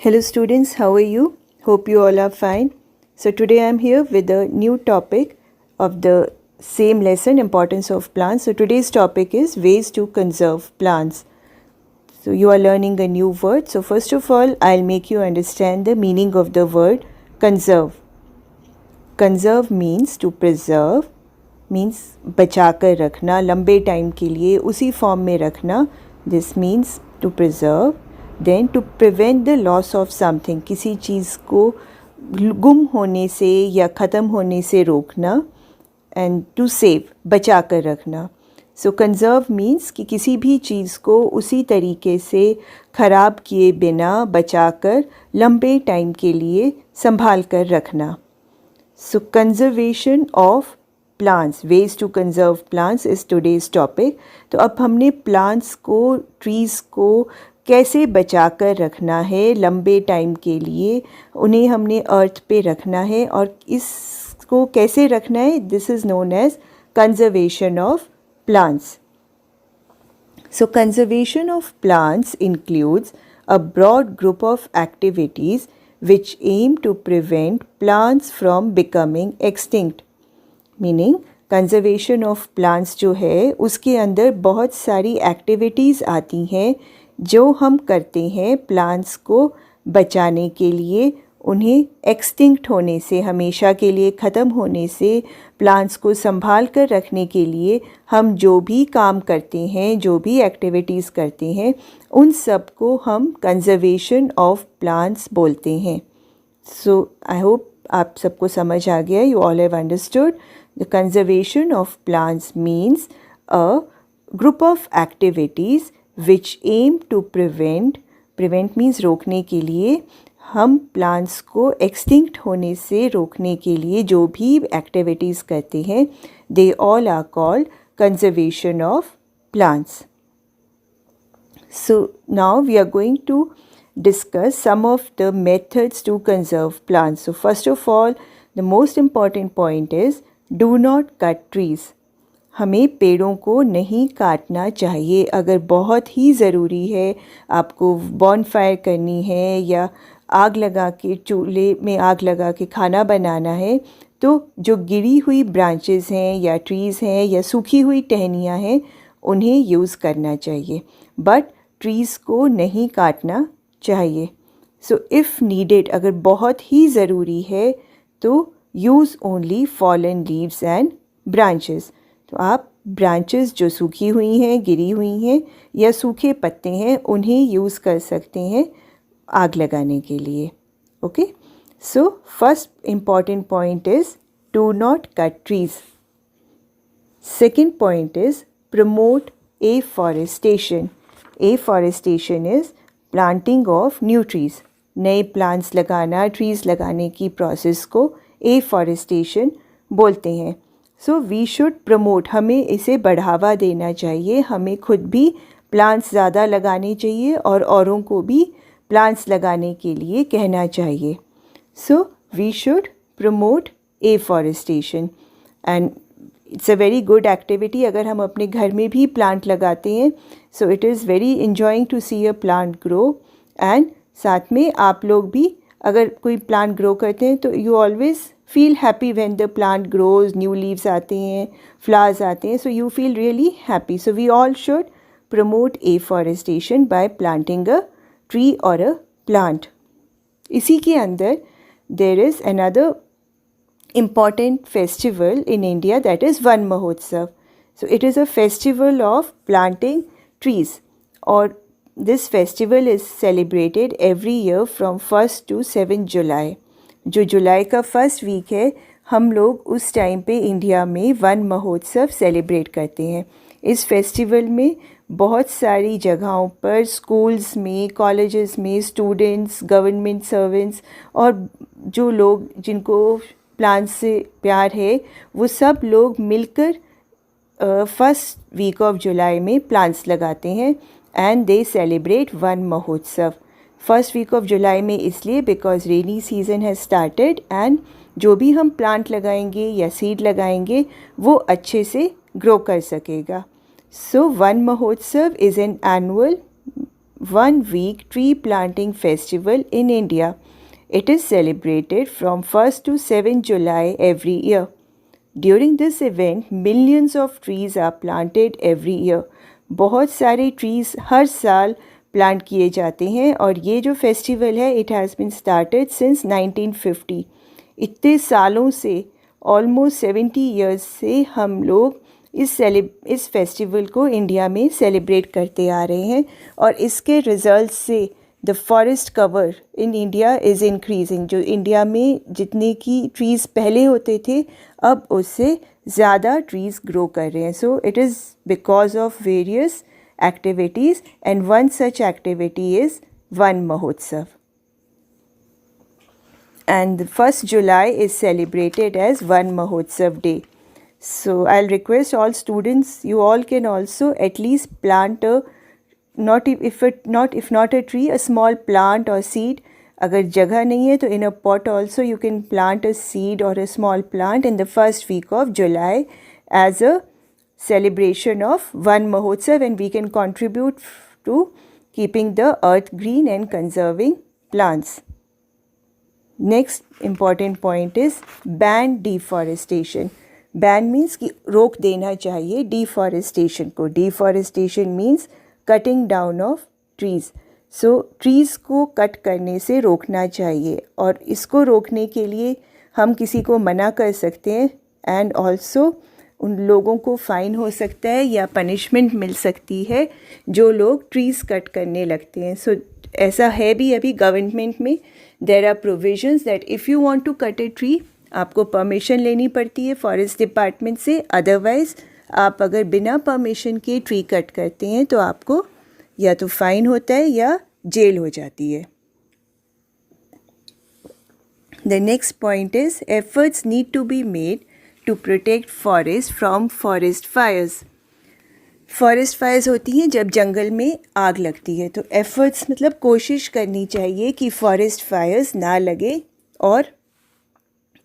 Hello students, how are you? Hope you all are fine. So today I am here with a new topic of the same lesson, importance of plants. So today's topic is ways to conserve plants. So you are learning a new word. So first of all, I'll make you understand the meaning of the word conserve. Conserve means to preserve, means बचा कर रखना, लंबे time के लिए उसी form में रखना. This means to preserve. Then to prevent the loss of something, किसी चीज़ को गुम होने से या ख़त्म होने से रोकना. एंड टू सेव, बचा कर रखना. सो कंजर्व मीन्स कि किसी भी चीज़ को उसी तरीके से ख़राब किए बिना बचा कर लंबे टाइम के लिए संभाल कर रखना. So conservation of plants, ways to conserve plants is today's topic. तो अब हमने प्लांट्स को, ट्रीज़ को कैसे बचा कर रखना है लंबे टाइम के लिए, उन्हें हमने अर्थ पे रखना है और इसको कैसे रखना है, this is known as conservation of plants. So conservation of plants includes a broad group of activities which aim to prevent plants from becoming extinct. Meaning conservation of plants जो है उसके अंदर बहुत सारी एक्टिविटीज़ आती हैं जो हम करते हैं प्लांट्स को बचाने के लिए, उन्हें एक्सटिंक्ट होने से, हमेशा के लिए ख़त्म होने से, प्लांट्स को संभाल कर रखने के लिए हम जो भी काम करते हैं, जो भी एक्टिविटीज़ करते हैं, उन सब को हम कंजर्वेशन ऑफ प्लांट्स बोलते हैं. सो आई होप आप सबको समझ आ गया. You all have understood. The conservation of plants means a group of activities which aim to prevent means रोकने के लिए, हम प्लांट्स को एक्सटिंक्ट होने से रोकने के लिए जो भी एक्टिविटीज़ करते हैं, they all are called conservation of plants. So now we are going to discuss some of the methods to conserve plants. So first of all, the most important point is do not cut trees. हमें पेड़ों को नहीं काटना चाहिए. अगर बहुत ही ज़रूरी है, आपको बॉनफायर करनी है या आग लगा के, चूल्हे में आग लगा के खाना बनाना है, तो जो गिरी हुई ब्रांचेस हैं या ट्रीज़ हैं या सूखी हुई टहनियाँ हैं, उन्हें यूज़ करना चाहिए. बट ट्रीज़ को नहीं काटना चाहिए. सो इफ़ नीडेड, अगर बहुत ही ज़रूरी है तो use only fallen leaves and branches. तो आप ब्रांचेस जो सूखी हुई हैं, गिरी हुई हैं या सूखे पत्ते हैं, उन्हें यूज़ कर सकते हैं आग लगाने के लिए. Okay. So first important point is do not cut trees. Second point is promote afforestation. Afforestation is planting of new trees. नए प्लांट्स लगाना, ट्रीज़ लगाने की प्रोसेस को एफॉरेस्टेशन बोलते हैं. सो वी शुड प्रमोट, हमें इसे बढ़ावा देना चाहिए. हमें खुद भी प्लांट्स ज़्यादा लगाने चाहिए और औरों को भी प्लांट्स लगाने के लिए कहना चाहिए. So we should promote afforestation and it's a very good activity. अगर हम अपने घर में भी प्लांट लगाते हैं, so it is very enjoying to see a plant grow. And साथ में आप लोग भी अगर कोई प्लांट ग्रो करते हैं तो you always feel happy when the plant grows, new leaves आते हैं, flowers आते हैं, so you feel really happy. So we all should promote afforestation by planting a tree or a plant. इसी के अंदर there is another important festival in India, that is Van Mahotsav. So it is a festival of planting trees, or this festival is celebrated every year from 1st to 7th July. जो जुलाई का first week है, हम लोग उस time पे India में one महोत्सव celebrate करते हैं. इस फेस्टिवल में बहुत सारी जगहों पर, स्कूल्स में, कॉलेजेस में, स्टूडेंट्स, गवर्नमेंट सर्वेंट्स और जो लोग जिनको प्लांट्स से प्यार है, वो सब लोग मिलकर फर्स्ट वीक ऑफ जुलाई में प्लांट्स लगाते हैं एंड दे सेलिब्रेट वन महोत्सव. फर्स्ट वीक ऑफ जुलाई में इसलिए because rainy season has started and जो भी हम प्लांट लगाएंगे या सीड लगाएंगे वो अच्छे से ग्रो कर सकेगा. सो वन महोत्सव is an annual one-week tree planting festival in India. It is celebrated from 1st to 7th July every year. During this event, millions of trees are planted every year. बहुत सारे trees हर साल plant किए जाते हैं और ये जो festival है it has been started since 1950. इतने सालों से ऑलमोस्ट 70 इयर्स से हम लोग इस फेस्टिवल को इंडिया में सेलिब्रेट करते आ रहे हैं और इसके रिजल्ट से the forest cover in India is increasing. जो इंडिया में जितने की ट्रीज़ पहले होते थे अब उससे ज़्यादा ट्रीज़ ग्रो कर रहे हैं. So it is because of various activities, and one such activity is Van Mahotsav. And the 1st July is celebrated as Van Mahotsav Day. So I'll request all students, you all can also at least plant a if not a tree, a small plant or seed. अगर जगह नहीं है तो in a pot also you can plant a seed or a small plant in the first week of July as a celebration of Van Mahotsav, and we can contribute to keeping the earth green and conserving plants. Next important point is ban deforestation. Ban means कि रोक देना चाहिए deforestation को. Deforestation means cutting down of trees. So trees को cut करने से रोकना चाहिए और इसको रोकने के लिए हम किसी को मना कर सकते हैं and also उन लोगों को फ़ाइन हो सकता है या पनिशमेंट मिल सकती है जो लोग ट्रीज़ कट करने लगते हैं. सो ऐसा है भी अभी गवर्नमेंट में there are provisions that if you want to cut a tree आपको परमिशन लेनी पड़ती है फॉरेस्ट डिपार्टमेंट से. अदरवाइज़ आप अगर बिना परमिशन के ट्री कट करते हैं तो आपको या तो फ़ाइन होता है या जेल हो जाती है. The next point is efforts need to be made to protect forest from forest fires. Forest fires होती हैं जब जंगल में आग लगती है. तो एफ़र्ट्स मतलब कोशिश करनी चाहिए कि फॉरेस्ट फायर्स ना लगे. और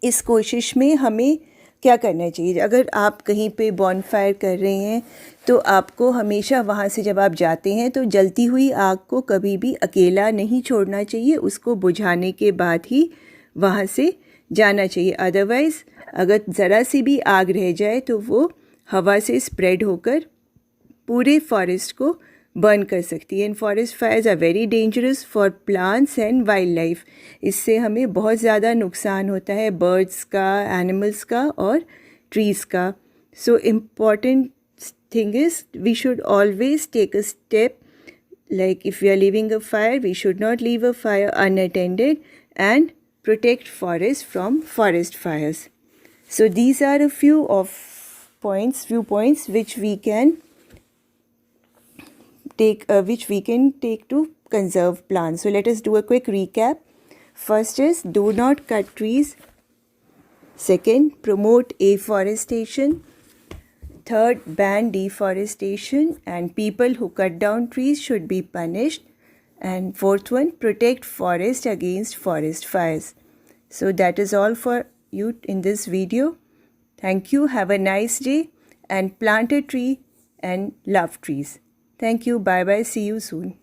इस कोशिश में हमें क्या करना चाहिए, अगर आप कहीं पे बॉनफायर कर रहे हैं तो आपको हमेशा वहाँ से जब आप जाते हैं तो जलती हुई आग को कभी भी अकेला नहीं छोड़ना चाहिए. उसको बुझाने के बाद ही वहाँ से जाना चाहिए. अदरवाइज़ अगर ज़रा सी भी आग रह जाए तो वो हवा से स्प्रेड होकर पूरे फॉरेस्ट को बर्न कर सकती है. And forest fires are very dangerous for plants and wildlife. इससे हमें बहुत ज़्यादा नुकसान होता है बर्ड्स का, एनिमल्स का और ट्रीज़ का. So important thing is we should always take a step like if we are leaving a fire, we should not leave a fire unattended and protect forests from forest fires. So these are a few points which we can take to conserve plants. So let us do a quick recap. First is do not cut trees. Second, promote afforestation. Third, ban deforestation and people who cut down trees should be punished. And fourth one, protect forest against forest fires. So that is all for you in this video. Thank you. Have a nice day and plant a tree and love trees. Thank you. Bye bye. See you soon.